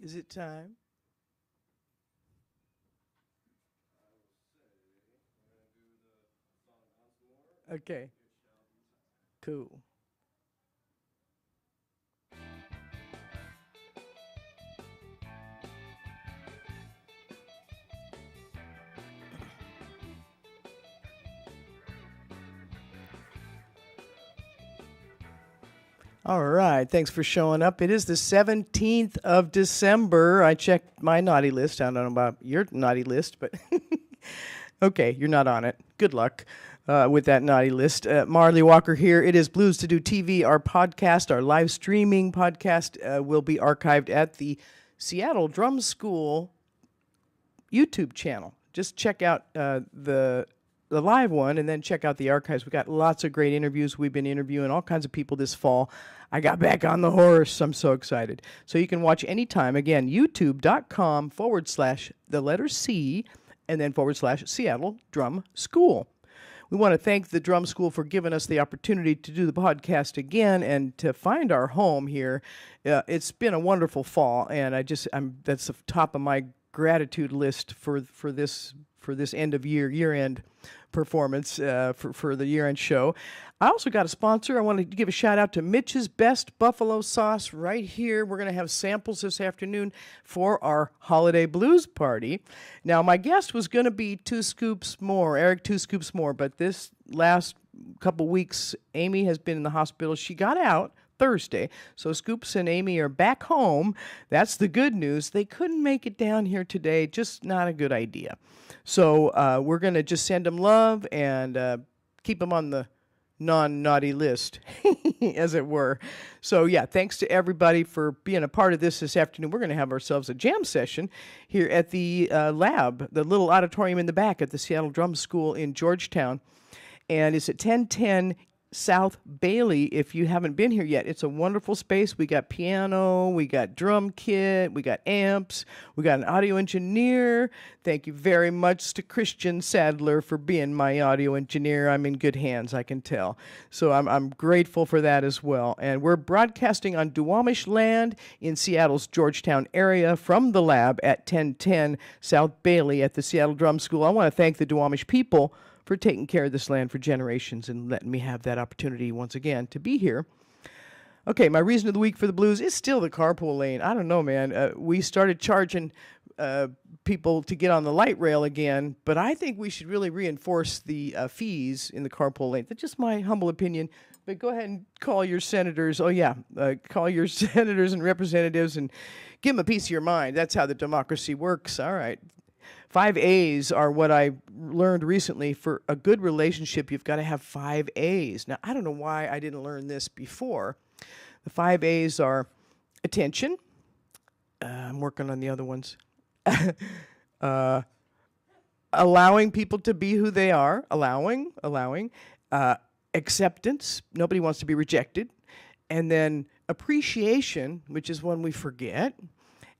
Is it time? Okay, cool. All right, thanks for showing up. It is the 17th of December. I checked my naughty list. I don't know about your naughty list, but okay, you're not on it. Good luck with that naughty list. Marlee Walker here. It is Blues to Do TV. Our podcast, our live streaming podcast, will be archived at the Seattle Drum School YouTube channel. Just check out the live one and then check out the archives. We got lots of great interviews. We've been interviewing all kinds of people this fall. I got back on the horse. I'm so excited. So you can watch anytime. Again, youtube.com/the letter C and then /Seattle Drum School. We want to thank the Drum School for giving us the opportunity to do the podcast again and to find our home here. It's been a wonderful fall, and that's the top of my gratitude list for this end of year end performance for the year end show. I also got a sponsor. I want to give a shout out to Mitch's Best Buffalo Sauce right here. We're going to have samples this afternoon for our holiday blues party. Now, my guest was going to be Eric Two Scoops More, but this last couple weeks, Amy has been in the hospital. She got out Thursday. So Scoops and Amy are back home. That's the good news. They couldn't make it down here today. Just not a good idea. So we're going to just send them love and keep them on the non-naughty list, as it were. So, yeah, thanks to everybody for being a part of this afternoon. We're going to have ourselves a jam session here at the lab, the little auditorium in the back at the Seattle Drum School in Georgetown. And it's at 1010 South Bailey. If you haven't been here yet, it's a wonderful space. We got piano, we got drum kit, we got amps, we got an audio engineer. Thank you very much to Christian Sadler for being my audio engineer. I'm in good hands, I can tell. So I'm grateful for that as well. And we're broadcasting on Duwamish land in Seattle's Georgetown area from the lab at 1010 South Bailey at the Seattle Drum School. I want to thank the Duwamish people for taking care of this land for generations and letting me have that opportunity once again to be here. Okay, my reason of the week for the blues is still the carpool lane. I don't know, man. We started charging people to get on the light rail again, but I think we should really reinforce the fees in the carpool lane. That's just my humble opinion. But go ahead and call your senators. Oh, yeah, call your senators and representatives and give them a piece of your mind. That's how the democracy works. All right. 5 A's are what I learned recently. For a good relationship, you've got to have 5 A's. Now, I don't know why I didn't learn this before. The 5 A's are attention. I'm working on the other ones. Allowing people to be who they are. Allowing. Acceptance. Nobody wants to be rejected. And then appreciation, which is one we forget.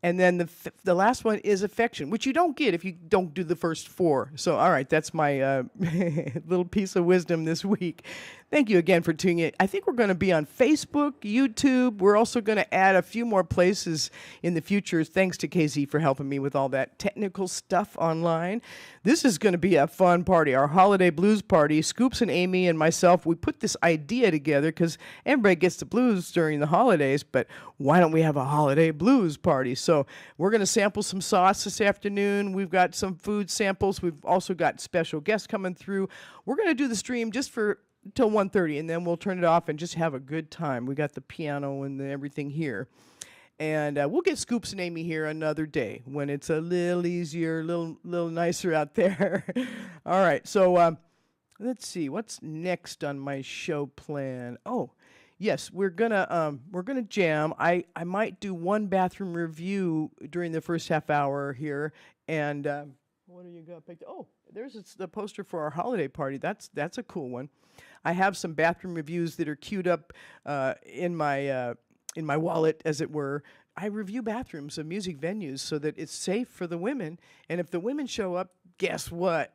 And then the last one is affection, which you don't get if you don't do the first 4. So, all right, that's my little piece of wisdom this week. Thank you again for tuning in. I think we're going to be on Facebook, YouTube. We're also going to add a few more places in the future. Thanks to KZ for helping me with all that technical stuff online. This is going to be a fun party, our holiday blues party. Scoops and Amy and myself, we put this idea together because everybody gets the blues during the holidays, but why don't we have a holiday blues party? So we're going to sample some sauce this afternoon. We've got some food samples. We've also got special guests coming through. We're going to do the stream just for till 1:30, and then we'll turn it off and just have a good time. We got the piano and everything here. And we'll get Scoops and Amy here another day when it's a little easier, a little nicer out there. All right, so let's see. What's next on my show plan? Oh, yes, we're gonna jam. I might do one bathroom review during the first half hour here. And what do you got picked? Oh, there's the poster for our holiday party. That's a cool one. I have some bathroom reviews that are queued up in my wallet, as it were. I review bathrooms of music venues so that it's safe for the women. And if the women show up, guess what?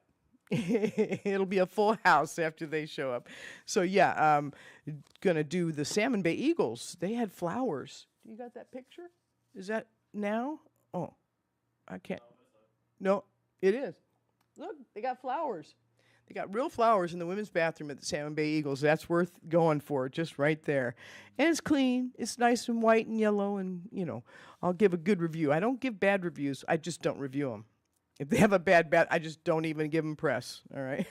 It'll be a full house after they show up. So yeah, I'm gonna do the Salmon Bay Eagles. They had flowers. You got that picture? Is that now? Oh, I can't. No, it is. Look, they got flowers. They got real flowers in the women's bathroom at the Salmon Bay Eagles. That's worth going for, just right there. And it's clean. It's nice and white and yellow, and, I'll give a good review. I don't give bad reviews. I just don't review them. If they have a bad bath, I just don't even give them press, all right?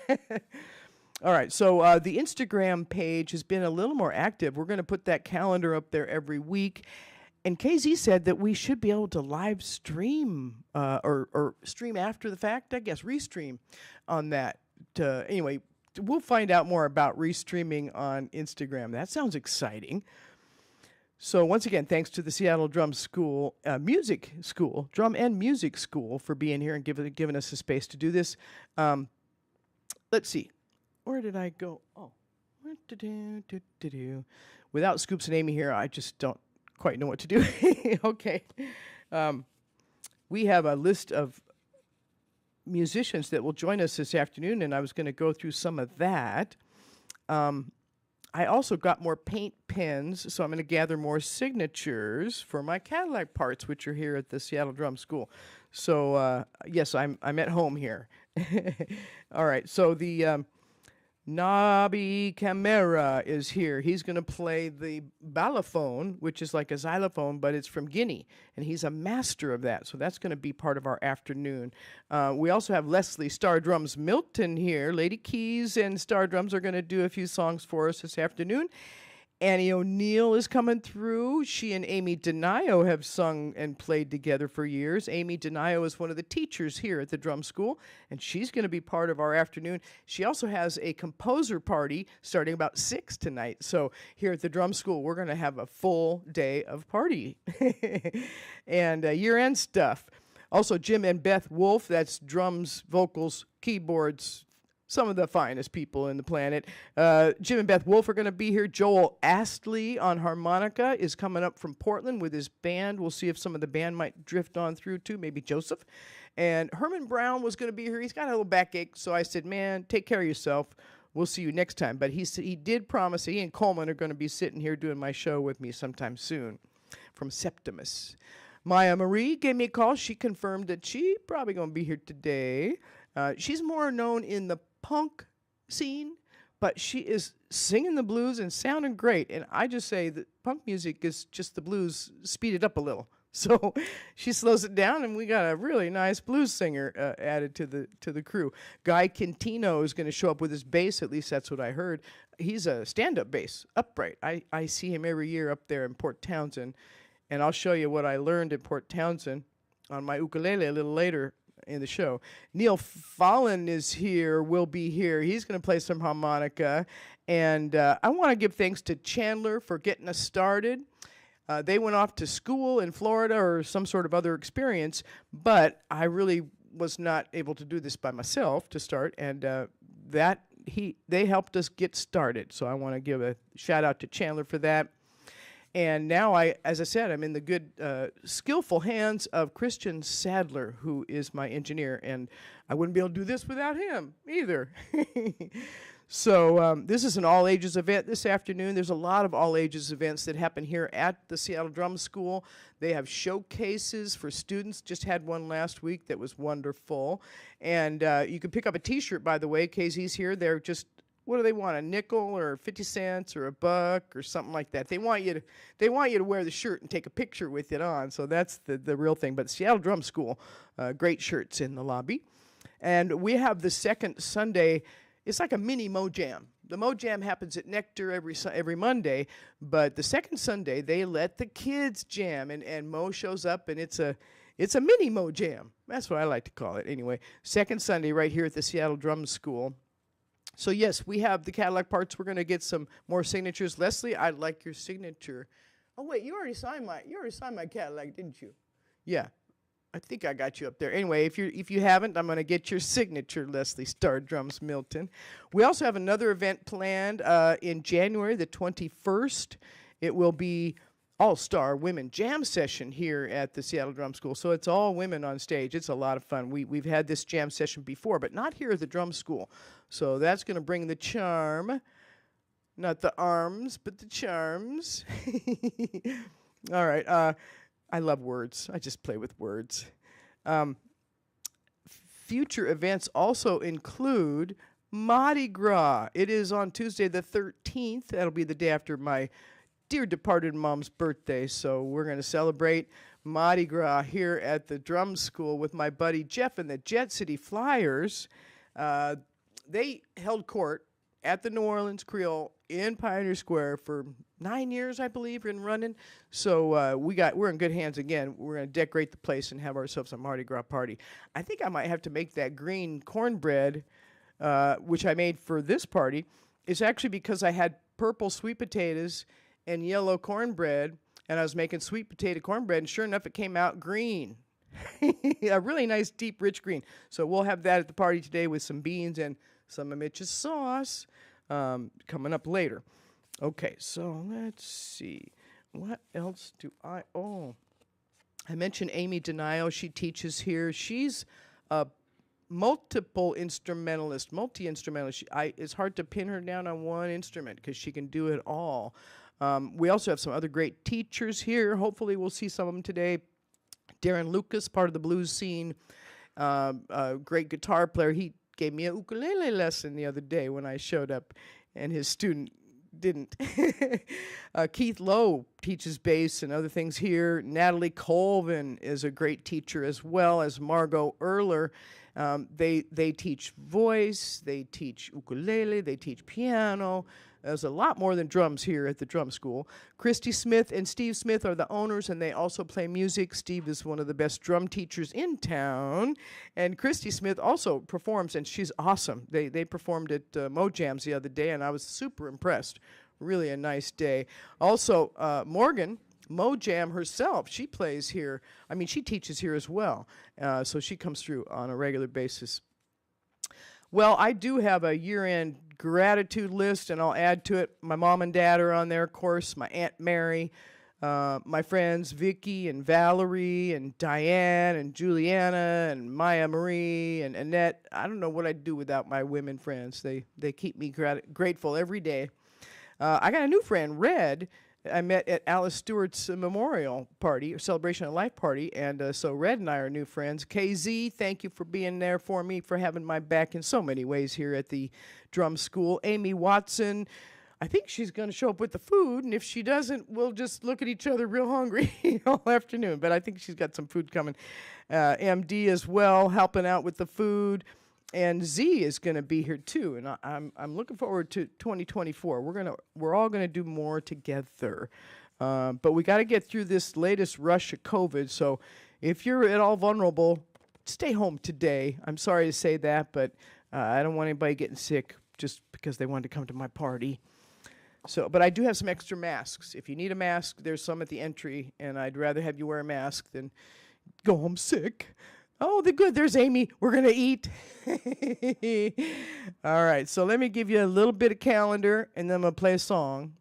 All right, so the Instagram page has been a little more active. We're going to put that calendar up there every week. And KZ said that we should be able to live stream or stream after the fact, I guess, restream on that. Anyway, we'll find out more about restreaming on Instagram. That sounds exciting. So once again, thanks to the Seattle Drum School, Music School, Drum and Music School for being here and giving us a space to do this. Let's see. Where did I go? Oh. Without Scoops and Amy here, I just don't quite know what to do. Okay. We have a list of musicians that will join us this afternoon, and I was going to go through some of that. I also got more paint pens, so I'm going to gather more signatures for my Cadillac parts, which are here at the Seattle Drum School. So, yes, I'm at home here. All right, so the Naby Camera is here. He's going to play the balafone, which is like a xylophone, but it's from Guinea, and he's a master of that. So that's going to be part of our afternoon. We also have Leslie Star Drums Milton here. Lady Keys and Star Drums are going to do a few songs for us this afternoon. Annie O'Neill is coming through. She and Amy Denio have sung and played together for years. Amy Denio is one of the teachers here at the drum school, and she's going to be part of our afternoon. She also has a composer party starting about 6 tonight. So here at the drum school, we're going to have a full day of party and year-end stuff. Also, Jim and Beth Wulff, that's drums, vocals, keyboards, some of the finest people in the planet. Jim and Beth Wulff are going to be here. Joel Astley on harmonica is coming up from Portland with his band. We'll see if some of the band might drift on through too, maybe Joseph. And Herman Brown was going to be here. He's got a little backache, so I said, man, take care of yourself. We'll see you next time. But he did promise, he and Coleman are going to be sitting here doing my show with me sometime soon from Septimus. Maya Marie gave me a call. She confirmed that she's probably going to be here today. She's more known in the punk scene, but she is singing the blues and sounding great. And I just say that punk music is just the blues speeded up a little. So she slows it down, and we got a really nice blues singer added to the crew. Guy Quintino is going to show up with his bass. At least that's what I heard. He's a stand-up bass, upright. I see him every year up there in Port Townsend, and I'll show you what I learned in Port Townsend on my ukulele a little later in the show. Neil Fallon is here, will be here. He's going to play some harmonica. And I want to give thanks to Chandler for getting us started. They went off to school in Florida or some sort of other experience, but I really was not able to do this by myself to start, and they helped us get started. So I want to give a shout out to Chandler for that. And now, as I said, I'm in the good, skillful hands of Christian Sadler, who is my engineer, and I wouldn't be able to do this without him either. So this is an all-ages event this afternoon. There's a lot of all-ages events that happen here at the Seattle Drum School. They have showcases for students. Just had one last week that was wonderful. And you can pick up a T-shirt, by the way. KZ's here. They're just, what do they want, a nickel or 50 cents or a buck or something like that. They want you to wear the shirt and take a picture with it on. So that's the real thing. But Seattle Drum School, great shirts in the lobby. And we have the second Sunday. It's like a mini Mojam. The Mojam happens at Nectar every Monday, but the second Sunday they let the kids jam, and Mo shows up, and it's a mini Mojam. That's what I like to call it. Anyway, second Sunday right here at the Seattle Drum School. So yes, we have the Cadillac parts. We're going to get some more signatures. Leslie, I'd like your signature. Oh wait, you already signed my Cadillac, didn't you? Yeah. I think I got you up there. Anyway, if you haven't, I'm going to get your signature, Leslie Star Drums Milton. We also have another event planned in January the 21st. It will be All-Star Women Jam Session here at the Seattle Drum School. So it's all women on stage. It's a lot of fun. We've had this jam session before, but not here at the drum school. So that's going to bring the charm. Not the arms, but the charms. All right. I love words. I just play with words. Um, Future events also include Mardi Gras. It is on Tuesday the 13th. That'll be the day after my dear departed mom's birthday. So we're going to celebrate Mardi Gras here at the drum school with my buddy Jeff and the Jet City Flyers. They held court at the New Orleans Creole in Pioneer Square for 9 years, I believe, in running. So we're in good hands again. We're going to decorate the place and have ourselves a Mardi Gras party. I think I might have to make that green cornbread, which I made for this party. It's actually because I had purple sweet potatoes and yellow cornbread, and I was making sweet potato cornbread, and sure enough, it came out green. A really nice, deep, rich green. So we'll have that at the party today with some beans and some of Mitch's sauce coming up later. Okay, so let's see. What else do I... Oh, I mentioned Amy Denio. She teaches here. She's a multi-instrumentalist. It's hard to pin her down on one instrument because she can do it all. We also have some other great teachers here. Hopefully we'll see some of them today. Darren Lucas, part of the blues scene, a great guitar player. He gave me a ukulele lesson the other day when I showed up, and his student didn't. Keith Lowe teaches bass and other things here. Natalie Colvin is a great teacher, as well as Margot Erler. They teach voice, they teach ukulele, they teach piano. There's a lot more than drums here at the drum school. Christy Smith and Steve Smith are the owners, and they also play music. Steve is one of the best drum teachers in town, and Christy Smith also performs, and she's awesome. They performed at Mojams the other day, and I was super impressed. Really a nice day. Also, Morgan Mojam herself, she plays here. I mean, she teaches here as well, so she comes through on a regular basis. Well, I do have a year-end gratitude list, and I'll add to it. My mom and dad are on there, of course, my Aunt Mary, my friends Vicky and Valerie and Diane and Juliana and Maya Marie and Annette. I don't know what I'd do without my women friends. They keep me grateful every day. I got a new friend, Red. I met at Alice Stewart's memorial party, or celebration of life party, and so Red and I are new friends. KZ, thank you for being there for me, for having my back in so many ways here at the drum school. Amy Watson, I think she's going to show up with the food, and if she doesn't, we'll just look at each other real hungry all afternoon, but I think she's got some food coming. MD as well, helping out with the food. And Z is going to be here too, and I'm looking forward to 2024. We're all gonna do more together, but we got to get through this latest rush of COVID. So if you're at all vulnerable, stay home today. I'm sorry to say that, but I don't want anybody getting sick just because they wanted to come to my party. So, but I do have some extra masks. If you need a mask, there's some at the entry, and I'd rather have you wear a mask than go home sick. Oh, they're good. There's Amy. We're going to eat. All right. So let me give you a little bit of calendar, and then I'm going to play a song.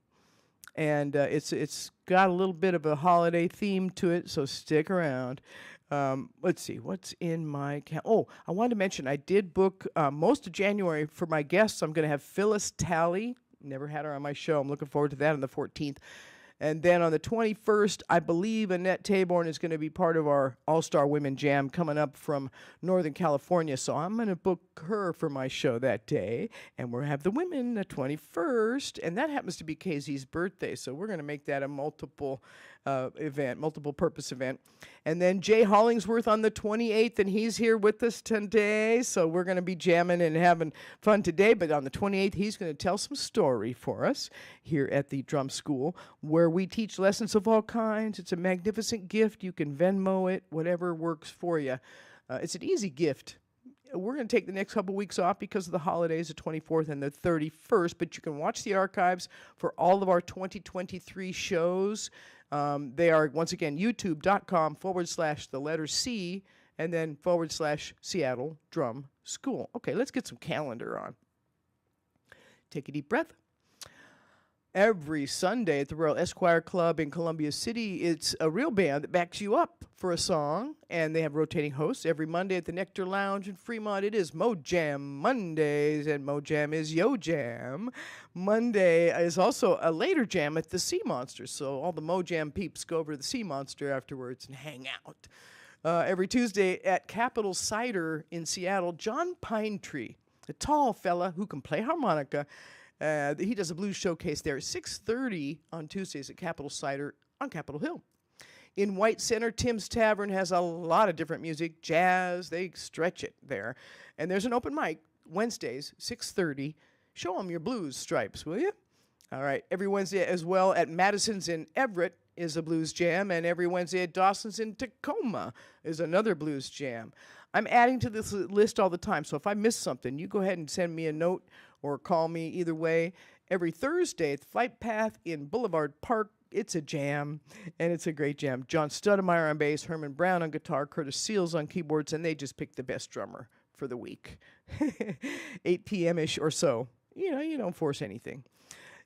And it's got a little bit of a holiday theme to it, so stick around. Let's see. What's in my Oh, I wanted to mention I did book most of January for my guests. I'm going to have Phyllis Talley. Never had her on my show. I'm looking forward to that on the 14th. And then on the 21st, I believe Annette Taborn is going to be part of our All-Star Women Jam coming up from Northern California. So I'm going to book her for my show that day. And we'll have the women the 21st. And that happens to be KZ's birthday. So we're going to make that a multiple purpose event. And then Jay Hollingsworth on the 28th, and he's here with us today. So we're going to be jamming and having fun today. But on the 28th, he's going to tell some story for us here at the drum school, where we teach lessons of all kinds. It's a magnificent gift. You can Venmo it, whatever works for you. It's an easy gift. We're going to take the next couple weeks off because of the holidays, the 24th and the 31st, but you can watch the archives for all of our 2023 shows. They are, once again, youtube.com/C and then /Seattle Drum School. Okay, let's get some calendar on. Take a deep breath. Every Sunday at the Royal Esquire Club in Columbia City, it's a real band that backs you up for a song, and they have rotating hosts. Every Monday at the Nectar Lounge in Fremont, it is Mo Jam Mondays, and Mo Jam is Yo Jam. Monday is also a later jam at the Sea Monster, so all the Mo Jam peeps go over to the Sea Monster afterwards and hang out. Every Tuesday at Capitol Cider in Seattle, John Pinetree, a tall fella who can play harmonica. He does a blues showcase there at 6:30 on Tuesdays at Capitol Cider on Capitol Hill. In White Center, Tim's Tavern has a lot of different music, jazz, they stretch it there. And there's an open mic Wednesdays, 6:30. Show them your blues stripes, will you? All right, every Wednesday as well at Madison's in Everett is a blues jam, and every Wednesday at Dawson's in Tacoma is another blues jam. I'm adding to this list all the time, so if I miss something, you go ahead and send me a note or call me either way. Every Thursday at Flight Path in Boulevard Park, it's a jam, and it's a great jam. John Studemeyer on bass, Herman Brown on guitar, Curtis Seals on keyboards, and they just pick the best drummer for the week. 8 p.m.-ish or so. You know, you don't force anything.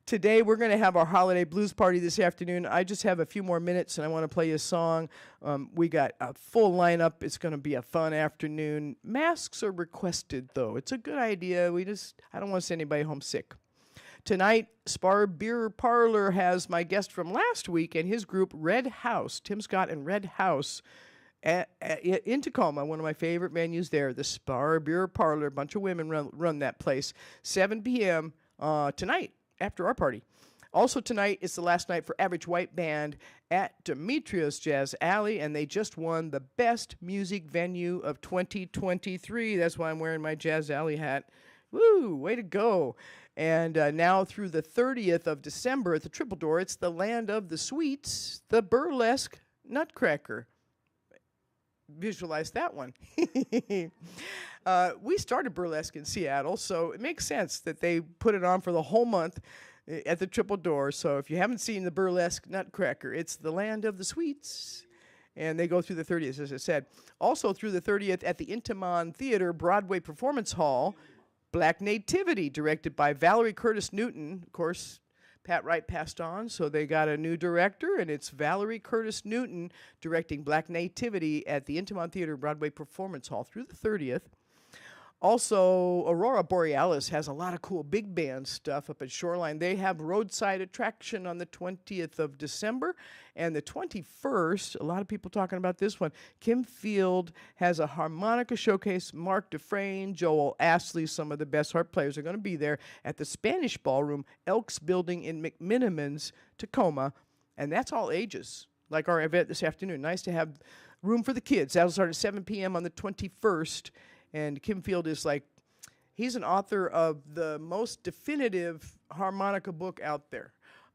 Today, we're going to have our holiday blues party this afternoon. I just have a few more minutes, and I want to play you a song. We got a full lineup. It's going to be a fun afternoon. Masks are requested, though. It's a good idea. I don't want to send anybody home sick. Tonight, Spar Beer Parlor has my guest from last week and his group, Red House, Tim Scott and Red House, in Tacoma, one of my favorite venues there, the Spar Beer Parlor. A bunch of women run that place. 7 p.m. Tonight. After our party. Also tonight, it's the last night for Average White Band at Demetrius Jazz Alley, and they just won the best music venue of 2023. That's why I'm wearing my Jazz Alley hat. Woo, way to go. And now through the 30th of December at the Triple Door, it's the land of the sweets, the burlesque Nutcracker. Visualize that one. We started burlesque in Seattle, so it makes sense that they put it on for the whole month at the Triple Door. So if you haven't seen the burlesque Nutcracker, it's the land of the sweets. And they go through the 30th, as I said. Also through the 30th at the Intiman Theater Broadway Performance Hall, Black Nativity, directed by Valerie Curtis Newton. Of course, Pat Wright passed on, so they got a new director, and it's Valerie Curtis Newton directing Black Nativity at the Intiman Theater Broadway Performance Hall through the 30th. Also, Aurora Borealis has a lot of cool big band stuff up at Shoreline. They have Roadside Attraction on the 20th of December, and the 21st, a lot of people talking about this one, Kim Field has a harmonica showcase. Mark Dufresne, Joel Astley, some of the best harp players are going to be there at the Spanish Ballroom, Elks Building in McMinimans, Tacoma, and that's all ages, like our event this afternoon. Nice to have room for the kids. That'll start at 7 p.m. on the 21st. And Kim Field is he's an author of the most definitive harmonica book out there.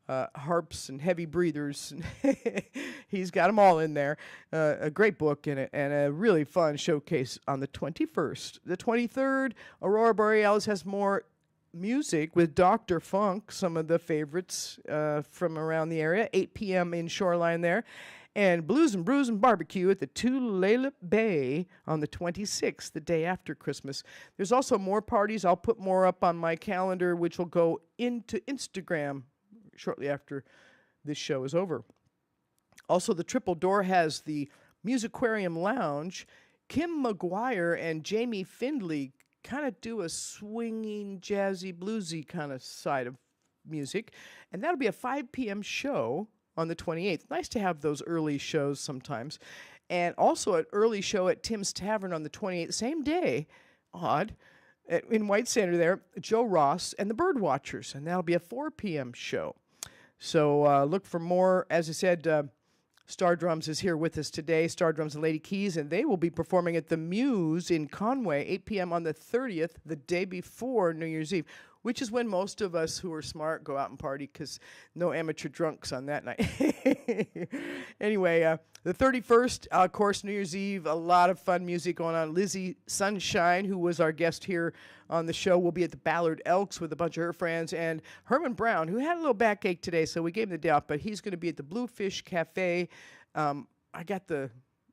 Harps and heavy breathers. He's got them all in there. A great book and a really fun showcase on the 21st. The 23rd, Aurora Borealis has more music with Dr. Funk, some of the favorites from around the area. 8 p.m. in Shoreline there. And Blues and Brews and Barbecue at the Tulalip Bay on the 26th, the day after Christmas. There's also more parties. I'll put more up on my calendar, which will go into Instagram shortly after this show is over. Also, the Triple Door has the Musicarium Lounge. Kim McGuire and Jamie Findley kind of do a swinging, jazzy, bluesy kind of side of music. And that'll be a 5 p.m. show on the 28th. Nice to have those early shows sometimes. And also an early show at Tim's Tavern on the 28th, same day, odd, in White Center there, Joe Ross and the Birdwatchers. And that'll be a 4 p.m. show. So look for more. As I said, Star Drums is here with us today, Star Drums and Lady Keys, and they will be performing at the Muse in Conway, 8 p.m. on the 30th, the day before New Year's Eve, which is when most of us who are smart go out and party because no amateur drunks on that night. Anyway, the 31st, of course, New Year's Eve, a lot of fun music going on. Lizzie Sunshine, who was our guest here on the show, will be at the Ballard Elks with a bunch of her friends. And Herman Brown, who had a little backache today, so we gave him the day off, but he's going to be at the Bluefish Cafe. I don't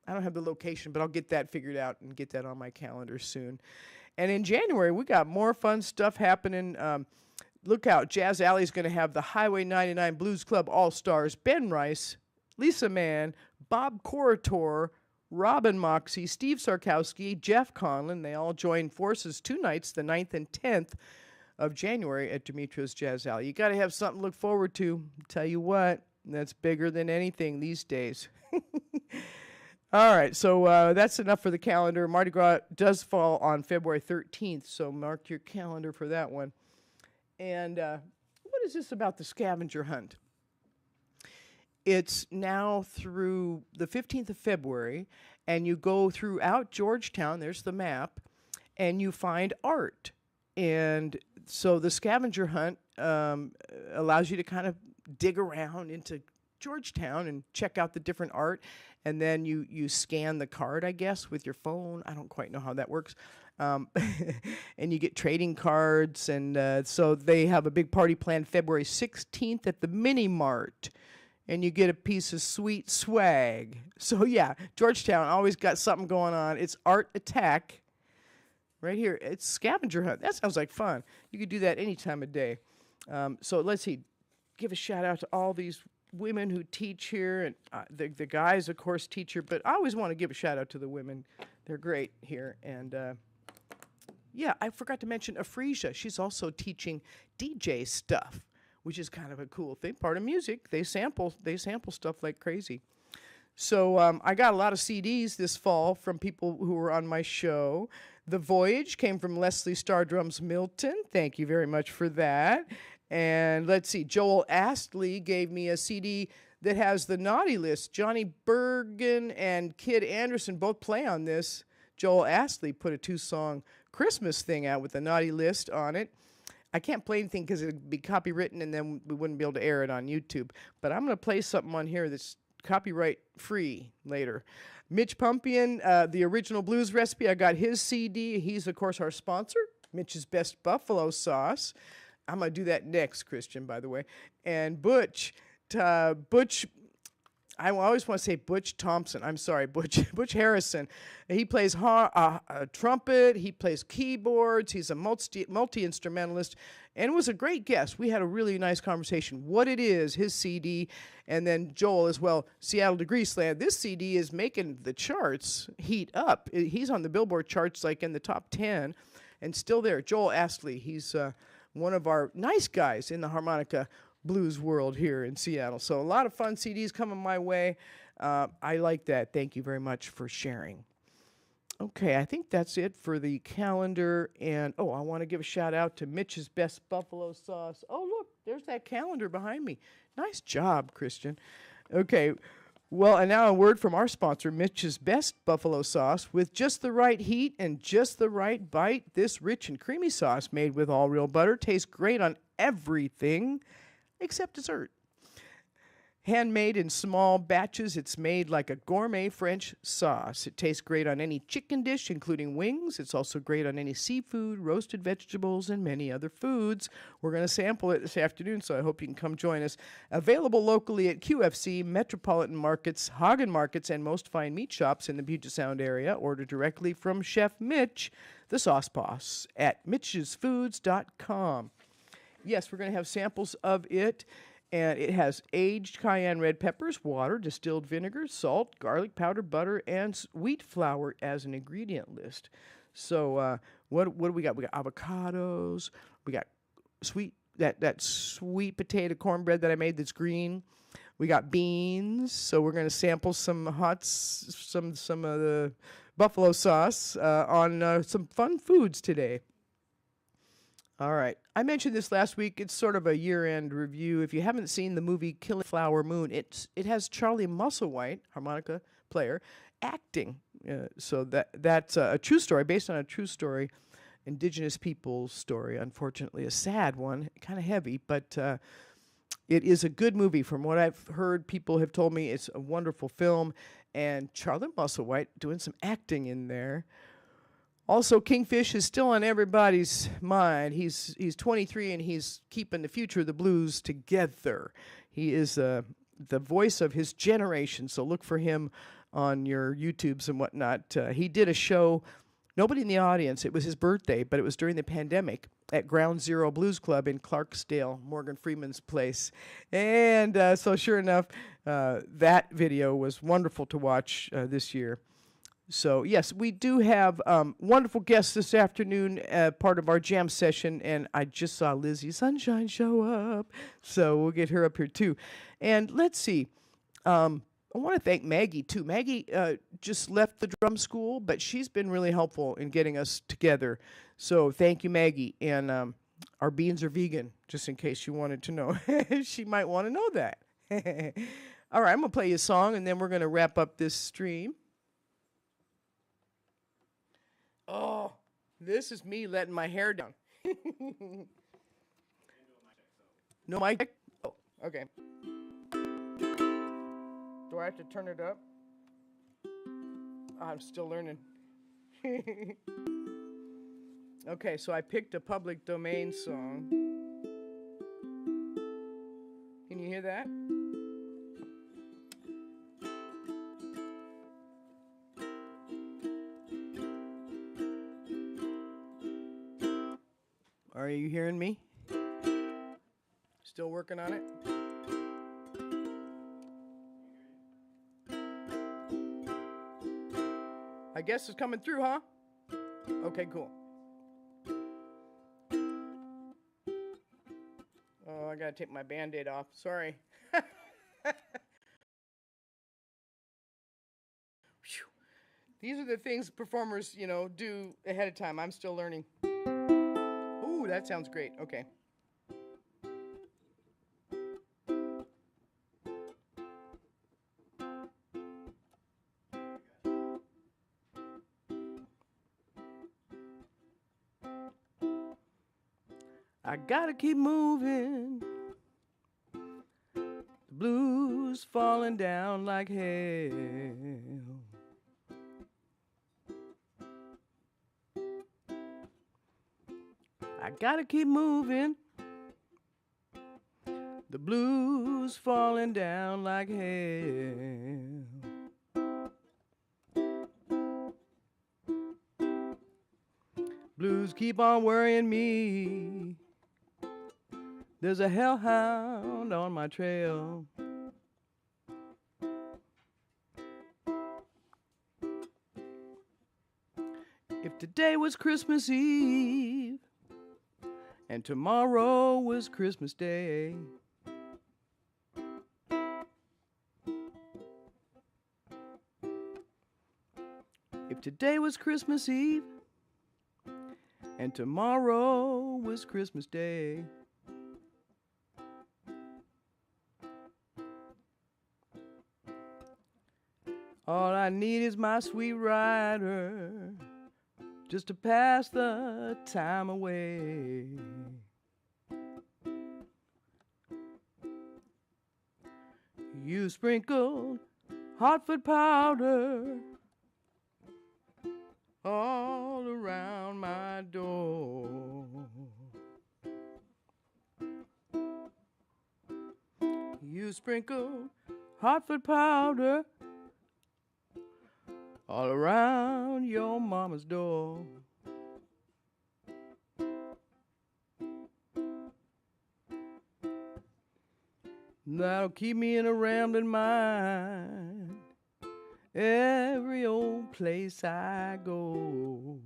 have the location, but I'll get that figured out and get that on my calendar soon. And in January, we got more fun stuff happening. look out. Jazz Alley's going to have the Highway 99 Blues Club All-Stars, Ben Rice, Lisa Mann, Bob Corritor, Robin Moxie, Steve Sarkowski, Jeff Conlon. They all join forces 2 nights, the 9th and 10th of January at Demetrios Jazz Alley. You got to have something to look forward to. Tell you what, that's bigger than anything these days. All right, so that's enough for the calendar. Mardi Gras does fall on February 13th, so mark your calendar for that one. And what is this about the scavenger hunt? It's now through the 15th of February, and you go throughout Georgetown, there's the map, and you find art. And so the scavenger hunt allows you to kind of dig around into Georgetown and check out the different art, and then you scan the card, I guess, with your phone. I don't quite know how that works. And you get trading cards, and so they have a big party planned February 16th at the Mini Mart. And you get a piece of sweet swag. So yeah, Georgetown always got something going on. It's Art Attack right here. It's scavenger hunt. That sounds like fun. You could do that any time of day. So let's see. Give a shout out to all these women who teach here, and the guys, of course, teach here. But I always want to give a shout out to the women. They're great here. And yeah, I forgot to mention Afresia. She's also teaching DJ stuff, which is kind of a cool thing. Part of music, they sample stuff like crazy. So I got a lot of CDs this fall from people who were on my show. The Voyage came from Leslie Stardrum's Milton. Thank you very much for that. And let's see, Joel Astley gave me a CD that has the Naughty List. Johnny Bergen and Kid Anderson both play on this. Joel Astley put a 2-song Christmas thing out with the Naughty List on it. I can't play anything because it would be copywritten, and then we wouldn't be able to air it on YouTube. But I'm going to play something on here that's copyright free later. Mitch Pumpian, the original blues recipe. I got his CD. He's, of course, our sponsor. Mitch's Best Buffalo Sauce. I'm going to do that next, Christian, by the way. And Butch, I always want to say Butch Thompson. I'm sorry, Butch Harrison. He plays trumpet. He plays keyboards. He's a multi-instrumentalist, and was a great guest. We had a really nice conversation. What it is, his CD, and then Joel as well, Seattle to Greaseland. This CD is making the charts heat up. He's on the Billboard charts like in the top 10 and still there. Joel Astley, he's one of our nice guys in the harmonica blues world here in Seattle. So a lot of fun CDs coming my way. I like that. Thank you very much for sharing. Okay, I think that's it for the calendar. And, I want to give a shout out to Mitch's Best Buffalo Sauce. Oh, look, there's that calendar behind me. Nice job, Christian. Okay, well, and now a word from our sponsor, Mitch's Best Buffalo Sauce. With just the right heat and just the right bite, this rich and creamy sauce made with all real butter tastes great on everything except dessert. Handmade in small batches, it's made like a gourmet French sauce. It tastes great on any chicken dish, including wings. It's also great on any seafood, roasted vegetables, and many other foods. We're going to sample it this afternoon, so I hope you can come join us. Available locally at QFC, Metropolitan Markets, Hagen Markets, and most fine meat shops in the Puget Sound area. Order directly from Chef Mitch, the sauce boss, at mitchesfoods.com. Yes, we're going to have samples of it. And it has aged cayenne red peppers, water, distilled vinegar, salt, garlic powder, butter, and wheat flour as an ingredient list. So what do we got? We got avocados. We got that sweet potato cornbread that I made that's green. We got beans. So we're going to sample some of the buffalo sauce on some fun foods today. All right. I mentioned this last week. It's sort of a year-end review. If you haven't seen the movie Killing Flower Moon, it has Charlie Musselwhite, harmonica player, acting. So that's a true story, based on a true story, indigenous people's story. Unfortunately, a sad one, kind of heavy, but it is a good movie. From what I've heard, people have told me it's a wonderful film, and Charlie Musselwhite doing some acting in there. Also, Kingfish is still on everybody's mind. He's 23, and he's keeping the future of the blues together. He is the voice of his generation, so look for him on your YouTubes and whatnot. He did a show Nobody in the audience. It was his birthday, but it was during the pandemic at Ground Zero Blues Club in Clarksdale, Morgan Freeman's place. And so sure enough, that video was wonderful to watch this year. So, yes, we do have wonderful guests this afternoon, part of our jam session, and I just saw Lizzie Sunshine show up, so we'll get her up here too. And let's see, I want to thank Maggie too. Maggie just left the drum school, but she's been really helpful in getting us together. So thank you, Maggie. And our beans are vegan, just in case you wanted to know. She might want to know that. All right, I'm going to play you a song, and then we're going to wrap up this stream. Oh, this is me letting my hair down. No mic check? Oh, okay. Do I have to turn it up? I'm still learning. Okay, so I picked a public domain song. Can you hear that? Are you hearing me? Still working on it? I guess it's coming through, huh? Okay, cool. Oh, I gotta take my Band-Aid off. Sorry. These are the things performers, do ahead of time. I'm still learning. Ooh, that sounds great. Okay. I gotta keep moving. The blues falling down like hell. I gotta keep moving. The blues falling down like hell. Blues keep on worrying me. There's a hellhound on my trail. If today was Christmas Eve and tomorrow was Christmas Day, if today was Christmas Eve and tomorrow was Christmas Day, all I need is my sweet rider, just to pass the time away. You sprinkled hot foot powder all around my door. You sprinkled hot foot powder all around your mama's door. That'll keep me in a rambling mind every old place I go.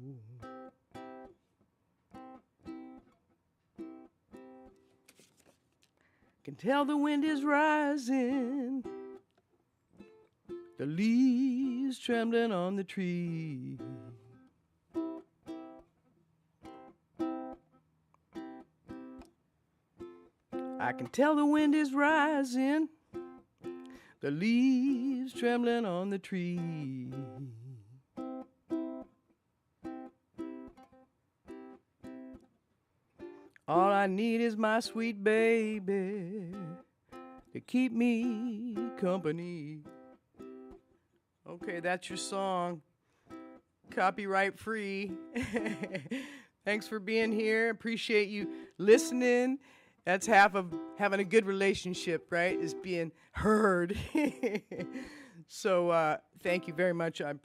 Can tell the wind is rising, the leaves trembling on the tree. I can tell the wind is rising, the leaves trembling on the tree. All I need is my sweet baby to keep me company. Okay, that's your song. Copyright free. Thanks for being here. Appreciate you listening. That's half of having a good relationship, right? Is being heard. So thank you very much. I